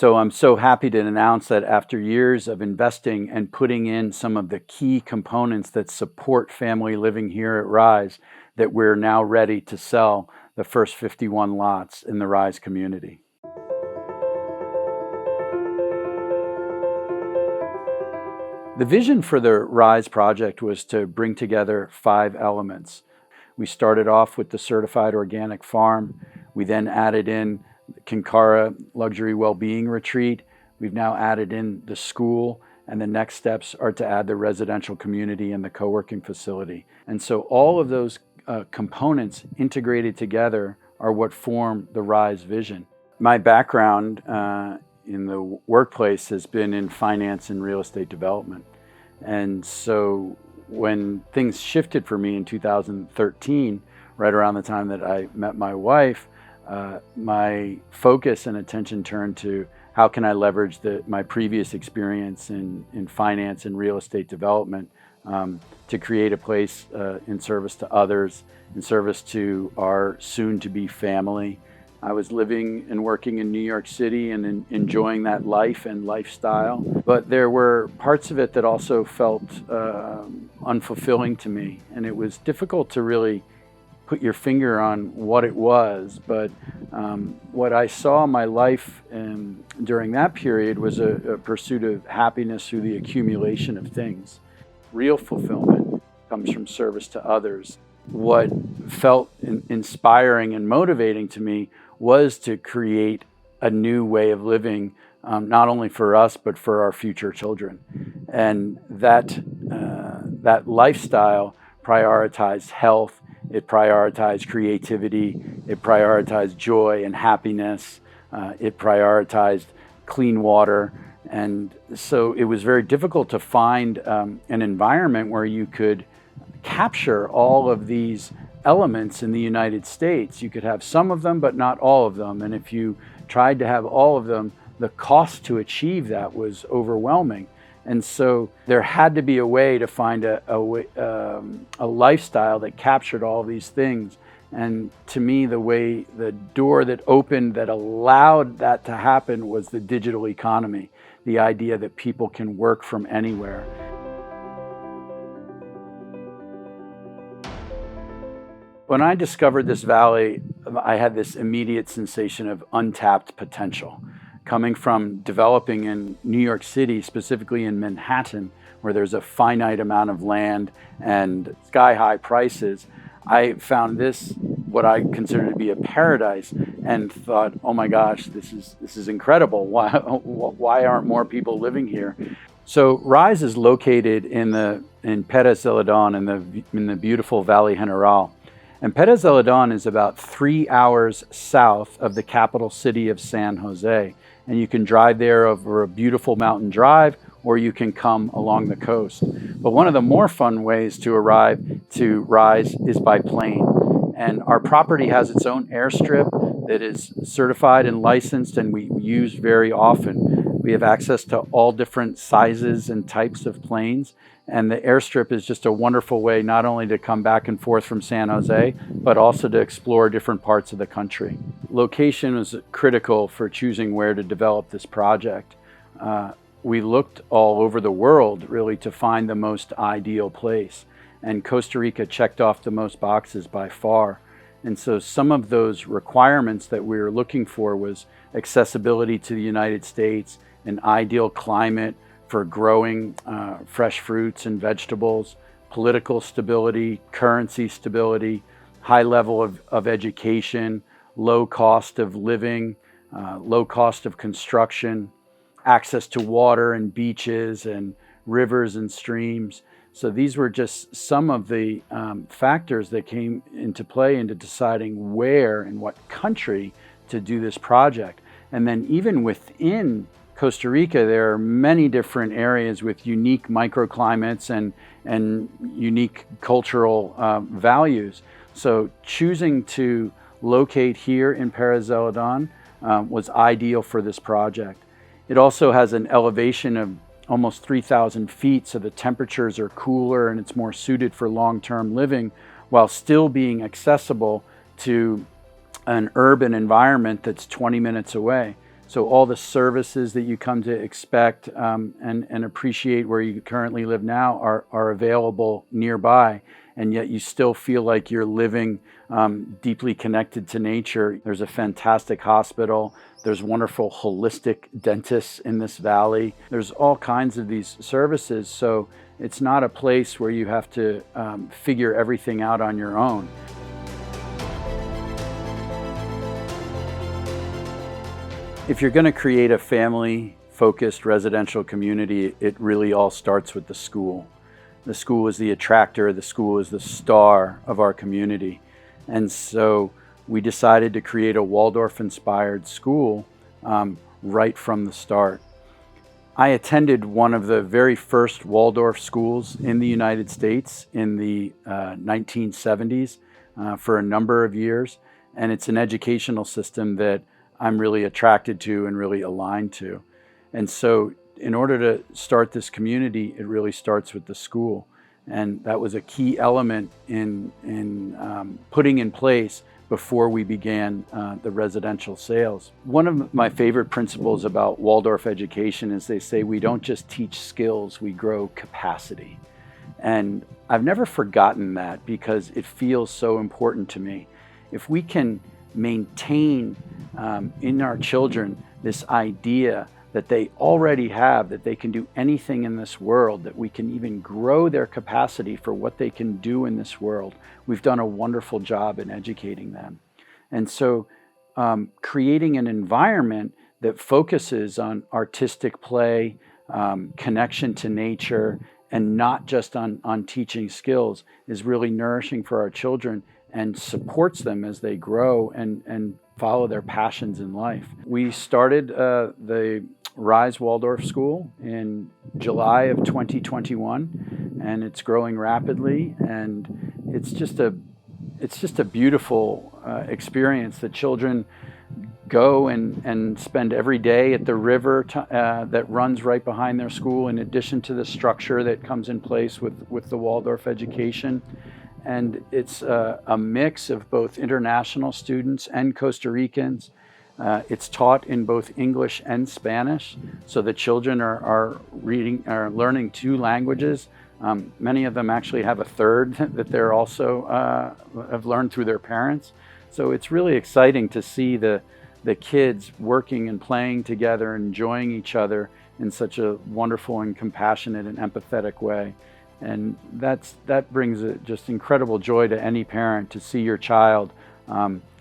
So I'm so happy to announce that after years of investing and putting in some of the key components that support family living here at Rise, that we're now ready to sell the first 51 lots in the Rise community. The vision for the Rise project was to bring together 5 elements. We started off with the certified organic farm. We then added in Konkara luxury well-being retreat. We've now added in the school, and the next steps are to add the residential community and the co-working facility. And so all of those components integrated together are what form the Rise vision. My background in the workplace has been in finance and real estate development. And so when things shifted for me in 2013, right around the time that I met my wife, my focus and attention turned to how can I leverage my previous experience in finance and real estate development to create a place in service to others, in service to our soon-to-be family. I was living and working in New York City and enjoying that life and lifestyle, but there were parts of it that also felt unfulfilling to me, and it was difficult to really put your finger on what it was, but what I saw in my life during that period was a pursuit of happiness through the accumulation of things. Real fulfillment comes from service to others. What felt inspiring and motivating to me was to create a new way of living, not only for us, but for our future children. And that lifestyle prioritized health, it prioritized creativity, it prioritized joy and happiness, it prioritized clean water. And so it was very difficult to find an environment where you could capture all of these elements in the United States. You could have some of them, but not all of them. And if you tried to have all of them, the cost to achieve that was overwhelming. And so there had to be a way to find a lifestyle that captured all these things. And to me, the door that opened, that allowed that to happen, was the digital economy, the idea that people can work from anywhere. When I discovered this valley, I had this immediate sensation of untapped potential. Coming from developing in New York City, specifically in Manhattan, where there's a finite amount of land and sky-high prices, I found this what I consider to be a paradise and thought, oh my gosh, this is incredible. Why aren't more people living here? So Rise is located in Perez Zeledon in the beautiful Valley General. And Perez Zeledon is about 3 hours south of the capital city of San Jose. And you can drive there over a beautiful mountain drive, or you can come along the coast. But one of the more fun ways to arrive to Rise is by plane. And our property has its own airstrip that is certified and licensed, and we use very often. We have access to all different sizes and types of planes. And the airstrip is just a wonderful way not only to come back and forth from San Jose, but also to explore different parts of the country. Location was critical for choosing where to develop this project. We looked all over the world really to find the most ideal place. And Costa Rica checked off the most boxes by far. And so some of those requirements that we were looking for was accessibility to the United States, an ideal climate for growing fresh fruits and vegetables, political stability, currency stability, high level of education, low cost of living, low cost of construction, access to water and beaches and rivers and streams. So these were just some of the factors that came into play into deciding where and what country to do this project. And then even within Costa Rica, there are many different areas with unique microclimates and unique cultural values. So choosing to locate here in Perez Zeledon was ideal for this project. It also has an elevation of almost 3,000 feet, so the temperatures are cooler and it's more suited for long-term living, while still being accessible to an urban environment that's 20 minutes away. So all the services that you come to expect and appreciate where you currently live now are available nearby, and yet you still feel like you're living deeply connected to nature. There's a fantastic hospital. There's wonderful holistic dentists in this valley. There's all kinds of these services, so it's not a place where you have to figure everything out on your own. If you're going to create a family-focused residential community, it really all starts with the school. The school is the attractor, the school is the star of our community. And so we decided to create a Waldorf-inspired school right from the start. I attended one of the very first Waldorf schools in the United States in the 1970s for a number of years, and it's an educational system that I'm really attracted to and really aligned to. And so in order to start this community, it really starts with the school. And that was a key element in putting in place before we began the residential sales. One of my favorite principles about Waldorf education is they say we don't just teach skills, we grow capacity. And I've never forgotten that because it feels so important to me. If we can maintain in our children this idea that they already have, that they can do anything in this world, that we can even grow their capacity for what they can do in this world, we've done a wonderful job in educating them. And so creating an environment that focuses on artistic play, connection to nature, and not just on teaching skills is really nourishing for our children and supports them as they grow and follow their passions in life. We started the Rise Waldorf School in July of 2021, and it's growing rapidly, and it's just a beautiful experience. The children go and spend every day at the river that runs right behind their school, in addition to the structure that comes in place with the Waldorf education. And it's a mix of both international students and Costa Ricans. It's taught in both English and Spanish, so the children are learning two languages. Many of them actually have a third that they're also have learned through their parents. So it's really exciting to see the kids working and playing together, enjoying each other in such a wonderful and compassionate and empathetic way. And that brings just incredible joy to any parent to see your child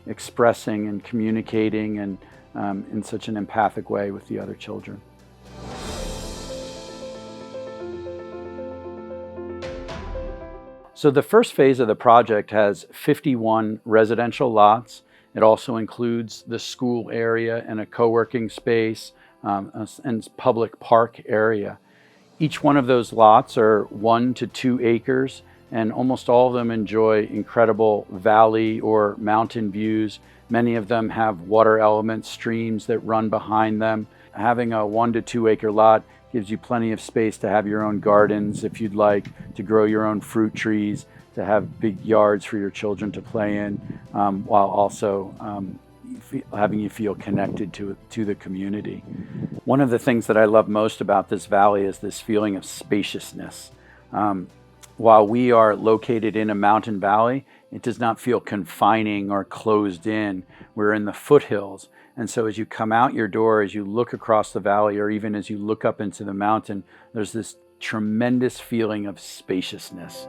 expressing and communicating and in such an empathic way with the other children. So the first phase of the project has 51 residential lots. It also includes the school area and a co-working space and public park area. Each one of those lots are 1 to 2 acres, and almost all of them enjoy incredible valley or mountain views. Many of them have water elements, streams that run behind them. Having a 1 to 2 acre lot gives you plenty of space to have your own gardens if you'd like, to grow your own fruit trees, to have big yards for your children to play in, while also having you feel connected to the community. One of the things that I love most about this valley is this feeling of spaciousness. While we are located in a mountain valley, it does not feel confining or closed in. We're in the foothills. And so as you come out your door, as you look across the valley, or even as you look up into the mountain, there's this tremendous feeling of spaciousness.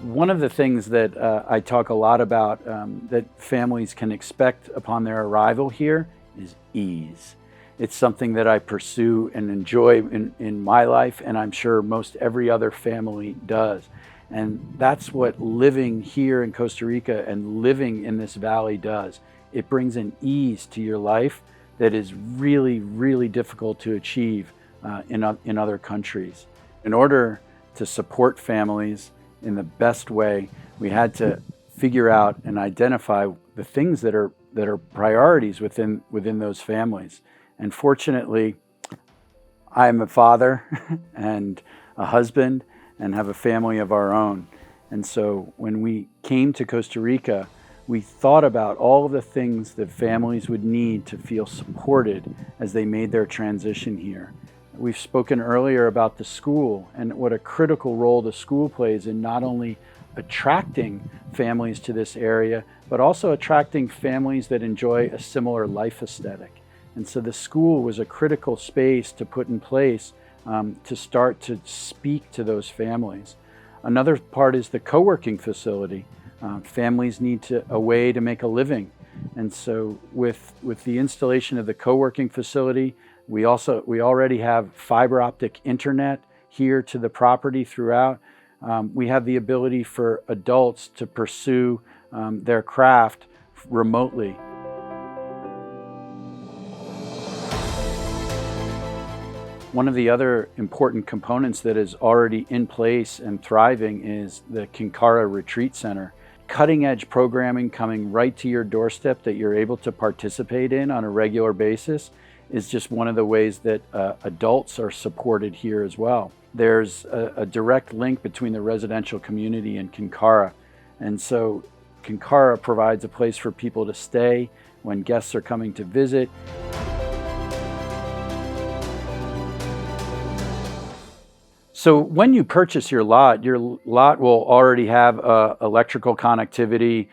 One of the things that I talk a lot about that families can expect upon their arrival here is ease. It's something that I pursue and enjoy in my life, and I'm sure most every other family does. And that's what living here in Costa Rica and living in this valley does. It brings an ease to your life that is really, really difficult to achieve in other countries. In order to support families in the best way, we had to figure out and identify the things that are priorities within those families. And fortunately, I'm a father and a husband and have a family of our own. And so when we came to Costa Rica, we thought about all of the things that families would need to feel supported as they made their transition here. We've spoken earlier about the school and what a critical role the school plays in not only attracting families to this area, but also attracting families that enjoy a similar life aesthetic. And so the school was a critical space to put in place to start to speak to those families. Another part is the co-working facility. Families need a way to make a living. And so with the installation of the co-working facility, we already have fiber optic internet here to the property throughout. We have the ability for adults to pursue their craft remotely. One of the other important components that is already in place and thriving is the Konkara Retreat Center. Cutting edge programming coming right to your doorstep that you're able to participate in on a regular basis is just one of the ways that adults are supported here as well. There's a direct link between the residential community and Konkara. And so Konkara provides a place for people to stay when guests are coming to visit. So when you purchase your lot will already have electrical connectivity,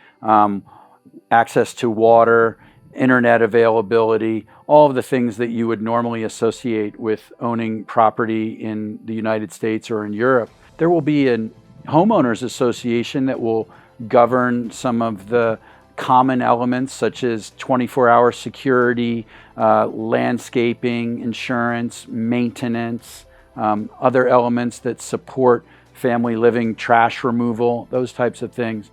access to water, internet availability, all of the things that you would normally associate with owning property in the United States or in Europe. There will be a Homeowners Association that will govern some of the common elements such as 24-hour security, landscaping, insurance, maintenance, other elements that support family living, trash removal, those types of things.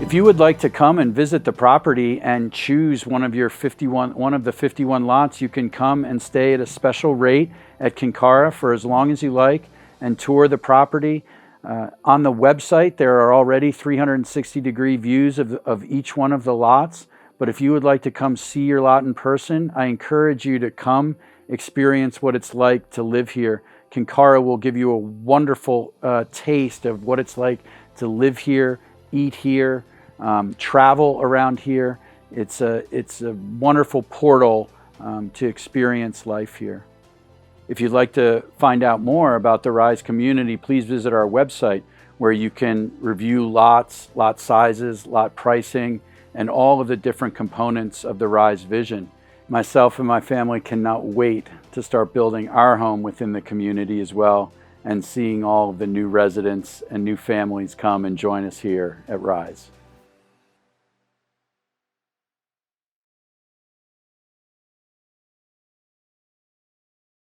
If you would like to come and visit the property and choose one of the 51 lots, you can come and stay at a special rate at Konkara for as long as you like and tour the property. On the website, there are already 360-degree views of each one of the lots. But if you would like to come see your lot in person, I encourage you to come experience what it's like to live here. Konkara will give you a wonderful taste of what it's like to live here, eat here, travel around here. It's a wonderful portal to experience life here. If you'd like to find out more about the RISE community, please visit our website where you can review lots, lot sizes, lot pricing, and all of the different components of the RISE vision. Myself and my family cannot wait to start building our home within the community as well and seeing all of the new residents and new families come and join us here at RISE.